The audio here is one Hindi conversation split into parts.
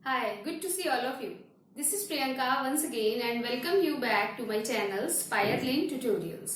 Hi, good to see all of you. This is Priyanka once again and welcome you back to my channel Spirelane Tutorials.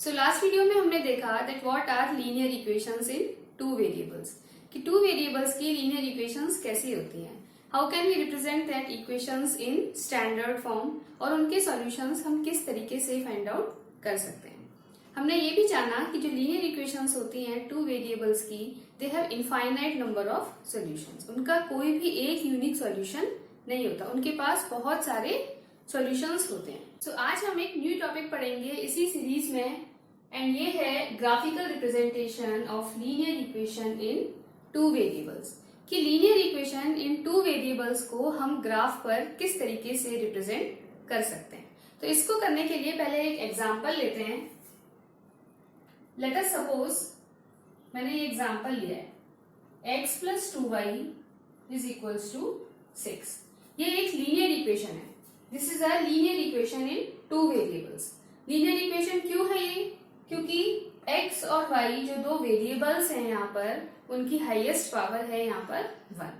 So last video में हमने देखा that what are linear equations in two variables. कि two variables की linear equations कैसी होती हैं. How can we represent that equations in standard form और उनके solutions हम किस तरीके से find out कर सकते हैं. हमने ये भी जाना कि जो लीनियर इक्वेशंस होती हैं टू वेरिएबल्स की they have infinite number of solutions. उनका कोई भी एक यूनिक सॉल्यूशन नहीं होता, उनके पास बहुत सारे सॉल्यूशंस होते हैं. सो आज हम एक न्यू टॉपिक पढ़ेंगे इसी सीरीज में एंड ये है graphical representation of linear equation in two variables. कि linear equation in two variables को हम ग्राफ पर किस तरीके से रिप्रेजेंट कर सकते हैं. तो इसको करने के लिए पहले एक एग्जाम्पल लेते हैं. लेट अस सपोज मैंने ये एग्जाम्पल लिया है x plus 2y is equals to 6. ये एक लीनियर इक्वेशन है. This is a linear equation in two variables. Linear equation क्यों है ये? क्योंकि x और y जो दो वेरिएबल्स हैं यहाँ पर उनकी हाईएस्ट पावर है यहाँ पर 1.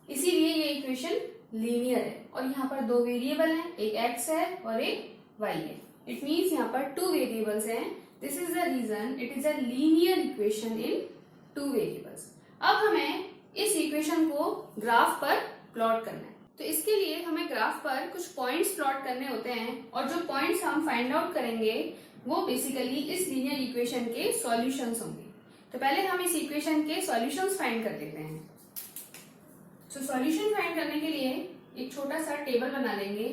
इसीलिए ये इक्वेशन लीनियर है. और यहाँ पर दो वेरिएबल हैं, एक x है और एक y है. इट मीन्स यहाँ पर टू वेरिएबल्स हैं. This is the reason it is a linear equation in two variables. अब हमें इस इक्वेशन को ग्राफ पर प्लॉट करना है. तो इसके लिए हमें ग्राफ पर कुछ पॉइंट्स प्लॉट करने होते हैं और जो पॉइंट्स हम फाइंड आउट करेंगे वो बेसिकली इस लीनियर इक्वेशन के सॉल्यूशंस होंगे. तो पहले हम इस इक्वेशन के सॉल्यूशंस फाइंड कर लेते हैं. सो सॉल्यूशन फाइंड करने के लिए एक छोटा सा टेबल बना लेंगे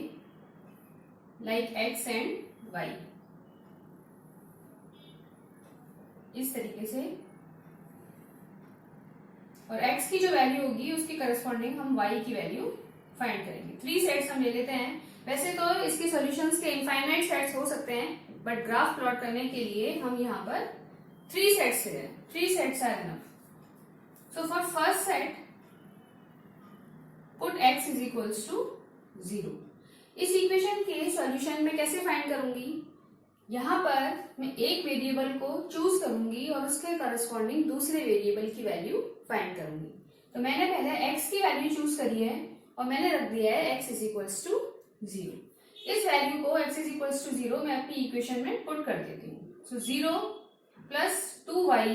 लाइक एक्स एंड वाई. इस तरीके से. और x की जो वैल्यू होगी उसके करस्पॉन्डिंग हम y की वैल्यू फाइंड करेंगे. 3 सेट्स हम ले लेते हैं. वैसे तो इसके सॉल्यूशंस के इनफाइनाइट सेट्स हो सकते हैं बट ग्राफ प्लॉट करने के लिए हम यहाँ पर 3 सेट्स ले रहे हैं. 3 sets are enough. So for first set put x is equals to 0. इस इक्वेशन के सॉल्यूशन में कैसे फाइंड करूंगी? यहाँ पर मैं एक वेरिएबल को चूज करूंगी और उसके करस्पॉन्डिंग दूसरे वेरिएबल की वैल्यू फाइंड करूंगी. तो मैंने पहले x की वैल्यू चूज करी है और मैंने रख दिया है x इज इक्वल्स टू 0. इस वैल्यू को x इज इक्वल्स टू 0 मैं अपनी इक्वेशन में पुट कर देती हूँ. So 0 plus 2y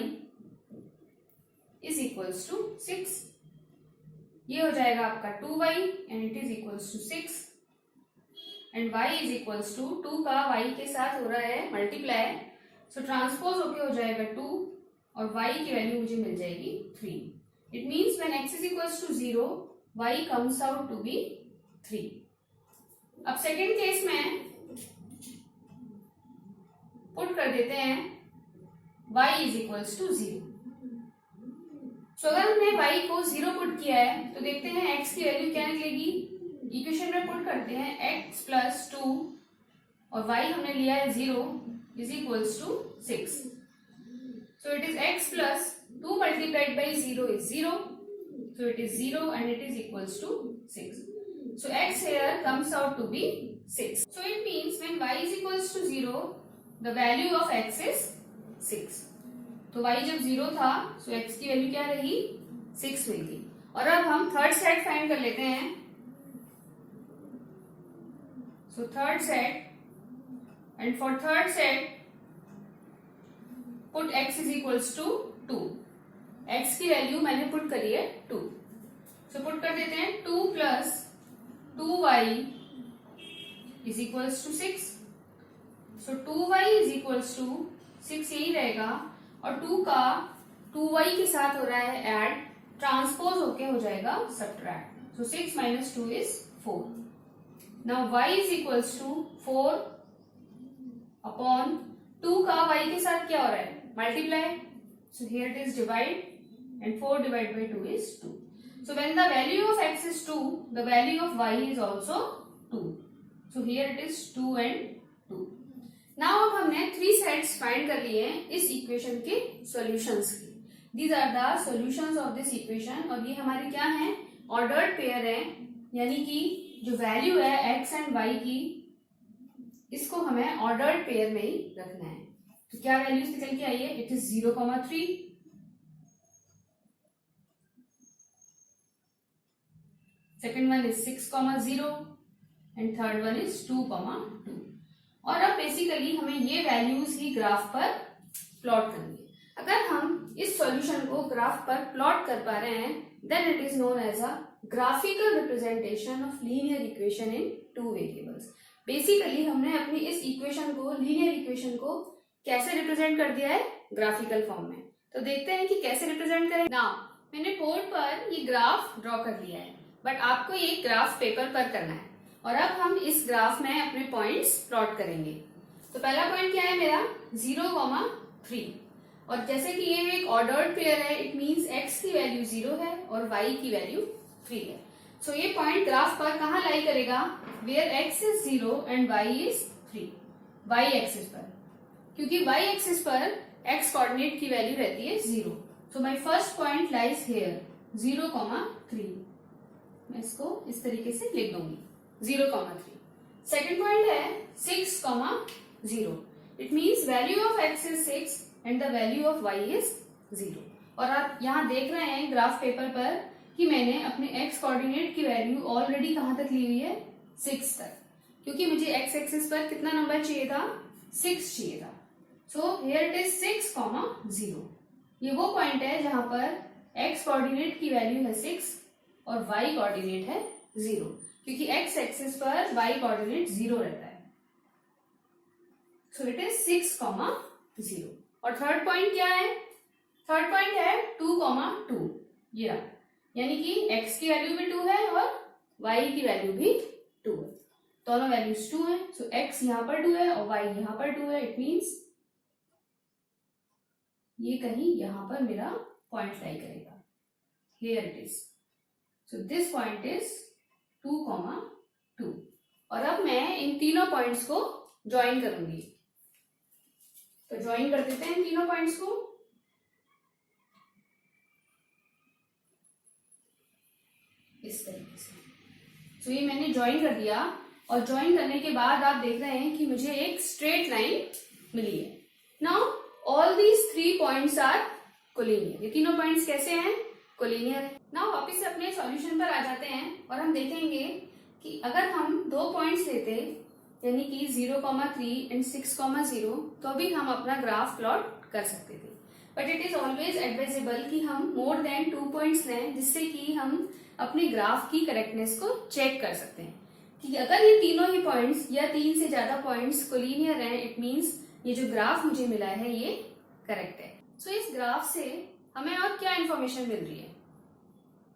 is equals to 6. ये हो जाएगा आपका 2y and it is equals to 6. And y is equals to 2 का y के साथ हो रहा है मल्टीप्लाई. सो ट्रांसपोज होके हो जाएगा 2 और y की वैल्यू मुझे मिल जाएगी 3. It means when x is equals to 0 y comes out to be 3. अब सेकेंड केस में पुट कर देते हैं y इज इक्वल्स टू 0. सो अगर हमने y को 0 पुट किया है तो देखते हैं x की वैल्यू क्या निकलेगी. इक्वेशन में पुट करते हैं x प्लस 2 और y हमने लिया है 0 is equals to 6. So it is x plus 2 multiplied by 0 is 0. So it is 0 and it is equals to 6. So x here comes out to be 6. So it means when y is equals to 0 the value of x is 6. तो y जब 0 था so x की वैल्यू क्या रही 6 मिल गई. और अब हम थर्ड सेट फाइंड कर लेते हैं. So third set, and for third set put x is equals to 2. x की वैल्यू मैंने पुट करी है 2. So put कर देते हैं 2 plus 2y is equals to 6. So 2y is equals to 6 यही रहेगा और 2 का 2y के साथ हो रहा है ऐड. ट्रांसपोज होके हो जाएगा subtract. So 6 minus 2 is 4. Now y is equals to 4 upon 2 का y के साथ क्या हो रहा है multiply. So here it is divide and 4 divided by 2 is 2. So when the value of x is 2 the value of y is also 2. So here it is 2 and 2. Now अब हमने 3 sets find कर लिए हैं इस इक्वेशन के सॉल्यूशंस की. These are the solutions of this equation और ये हमारे क्या हैं ऑर्डर्ड पेयर है. यानी कि जो वैल्यू है x एंड y की इसको हमें ऑर्डर्ड पेयर में ही रखना है. तो क्या वैल्यूज निकल के आई है? It is 0,3. Second one is 6,0 and third one is 2,2। और अब बेसिकली हमें ये वैल्यूज ही ग्राफ पर प्लॉट करनी है। अगर हम इस सॉल्यूशन को ग्राफ पर प्लॉट कर पा रहे हैं then it is known as a graphical representation of linear equation in two variables. Basically हमने अपनी इस इक्वेशन को, लीनियर इक्वेशन को कैसे रिप्रेजेंट कर दिया है, ग्राफिकल फॉर्म में। तो देखते हैं कि कैसे रिप्रेजेंट करें। नाउ मैंने बोर्ड पर ये ग्राफ ड्रॉ कर लिया है, बट आपको ये ग्राफ पेपर पर करना है। और अब हम इस ग्राफ में अपने पॉइंट्स प्लॉट करेंगे। तो पहला पॉइंट क्या है मेरा, 0,3। और जैसे कि ये एक ऑर्डर्ड पेयर है, इट मींस x की वैल्यू 0 है और y की वैल्यू 3 है। सो ये पॉइंट ग्राफ पर कहाँ लाई करेगा, where x is 0 and y is 3, y axis पर। क्योंकि y एक्सिस पर x कोऑर्डिनेट की वैल्यू रहती है 0। So my first point lies here 0,3। मैं इसको इस तरीके से लिख दूंगी 0,3। सेकेंड पॉइंट है 6,0। It means value of x is 6 and the value of y is 0। और आप यहाँ देख रहे हैं ग्राफ पेपर पर कि मैंने अपने x कोऑर्डिनेट की वैल्यू ऑलरेडी कहाँ तक ली हुई है, 6 तक। क्योंकि मुझे x एक्सिस पर कितना नंबर चाहिए था, 6 चाहिए था। So here it is 6,0। ये वो पॉइंट है जहां पर x कोऑर्डिनेट की वैल्यू है 6 और y कोऑर्डिनेट है 0, क्योंकि x एक्सिस पर y कोऑर्डिनेट 0 रहता है। सो इट इज 6,0। और थर्ड पॉइंट क्या है, थर्ड पॉइंट है 2,2। ये रहा, यानी कि x की वैल्यू भी 2 है और y की वैल्यू भी 2 है। दोनों वैल्यूज 2 है। सो x यहाँ पर 2 है और y यहाँ पर 2 है। इट मीन्स ये कहीं यहां पर मेरा पॉइंट लाई करेगा। Here it is. So this point is 2,2। और अब मैं इन तीनों पॉइंट्स को ज्वाइन करूंगी। तो ज्वाइन कर देते हैं इन तीनों पॉइंट्स को। इस तरीके से। तो ये मैंने ज्वाइन कर दिया और ज्वाइन करने के बाद आप देख रहे हैं कि मुझे एक स्ट्रेट लाइन मिली है। Now all these 3 points are collinear. ये तीनों पॉइंट्स कैसे हैं, कोलिनियर। नाउ वापिस से अपने सॉल्यूशन पर आ जाते हैं और हम देखेंगे कि अगर हम 2 पॉइंट्स लेते यानी कि 0,3 एंड 6,0 तो भी हम अपना ग्राफ प्लॉट कर सकते थे। But it is always advisable कि हम मोर देन 2 पॉइंट्स लें, जिससे कि हम अपने ग्राफ की करेक्टनेस को चेक कर सकते हैं कि अगर ये तीनों ही पॉइंट्स या 3 से ज्यादा पॉइंट्स कोलिनियर हैं, इट मीन्स ये जो ग्राफ मुझे मिला है ये करेक्ट है। सो इस ग्राफ से हमें और क्या इन्फॉर्मेशन मिल रही है,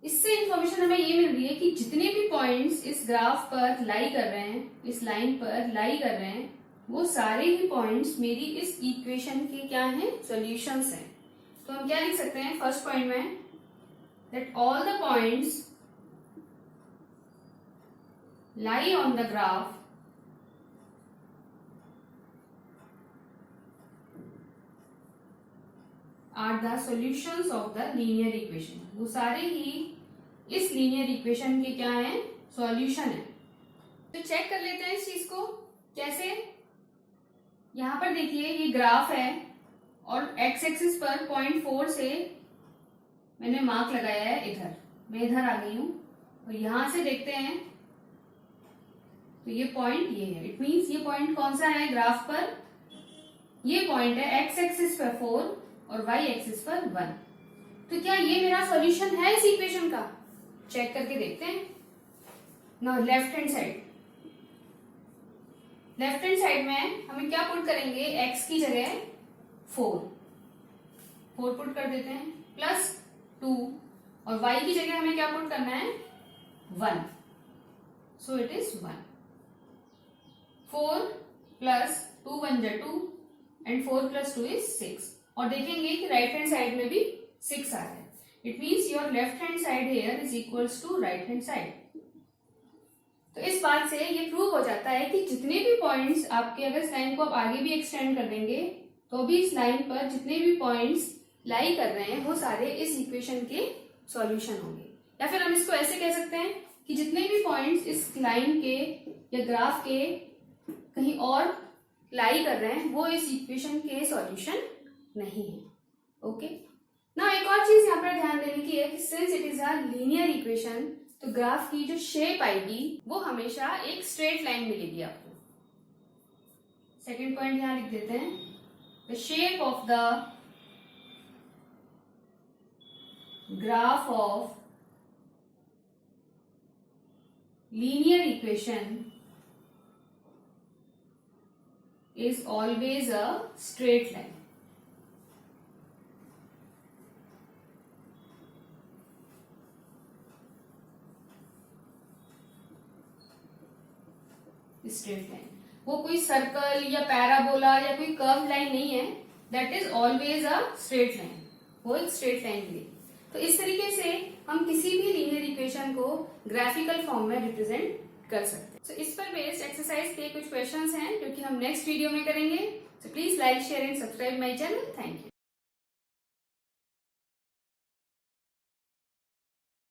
इससे इन्फॉर्मेशन हमें ये मिल रही है कि जितने भी पॉइंट्स इस ग्राफ पर लाई कर रहे हैं, इस लाइन पर लाई कर रहे हैं, वो सारे ही पॉइंट्स मेरी इस इक्वेशन के क्या हैं, सॉल्यूशंस हैं। तो हम क्या लिख सकते हैं फर्स्ट पॉइंट में, that all the points lie on the graph are the solutions of the linear equation. वो सारे ही इस लीनियर इक्वेशन के क्या है, सॉल्यूशन है। तो चेक कर लेते हैं इस चीज को कैसे। यहां पर देखिए ये ग्राफ है और एक्स एक्सिस पर 0.4 से मैंने मार्क लगाया है इधर, मैं इधर आ गई हूं और यहां से देखते हैं तो ये पॉइंट ये है। इट मींस ये पॉइंट कौन सा है ग्राफ पर, ये पॉइंट है एक्स एक्सिस पर 4 और y एक्सिस पर 1। तो क्या ये मेरा सॉल्यूशन है इस इक्वेशन का, चेक करके देखते हैं। Now left hand side, left hand side में हमें क्या पुट करेंगे, x की जगह 4 पुट कर देते हैं प्लस 2 और y की जगह हमें क्या पुट करना है, 1। सो इट इज 1। 4 प्लस 2 1 जा 2 एंड 4 प्लस 2 इज 6। और देखेंगे कि राइट हैंड साइड में भी 6 आ रहा है। It means your left hand side here is equals to right hand side. तो इस बात से ये प्रूव हो जाता है कि जितने भी पॉइंट्स आपके, अगर इस लाइन को आप आगे भी एक्सटेंड कर देंगे तो भी इस लाइन पर जितने भी पॉइंट्स लाई कर रहे हैं वो सारे इस इक्वेशन के सॉल्यूशन होंगे। या फिर हम इसको ऐसे कह सकते हैं कि जितने भी पॉइंट्स इस लाइन के या ग्राफ के कहीं और लाई कर रहे हैं वो इस इक्वेशन के सॉल्यूशन नहीं है। ओके, ना एक और चीज यहाँ पर ध्यान देने की है कि since it is a linear equation तो ग्राफ की जो शेप आएगी वो हमेशा एक स्ट्रेट लाइन मिलेगी आपको। सेकंड पॉइंट यहां लिख देते हैं, the shape of the graph of linear equation is always a straight line. Straight line वो कोई सर्कल या पैराबोला या कोई कर्व लाइन नहीं है, that is always a straight line, वो एक स्ट्रेट लाइन मिलेगी। तो इस तरीके से हम किसी भी लीनियर इक्वेशन को ग्राफिकल फॉर्म में रिप्रेजेंट कर सकते हैं। So, इस पर बेस्ड एक्सरसाइज के कुछ क्वेश्चंस हैं जो कि हम नेक्स्ट वीडियो में करेंगे। So please like, share and subscribe my channel. Thank you.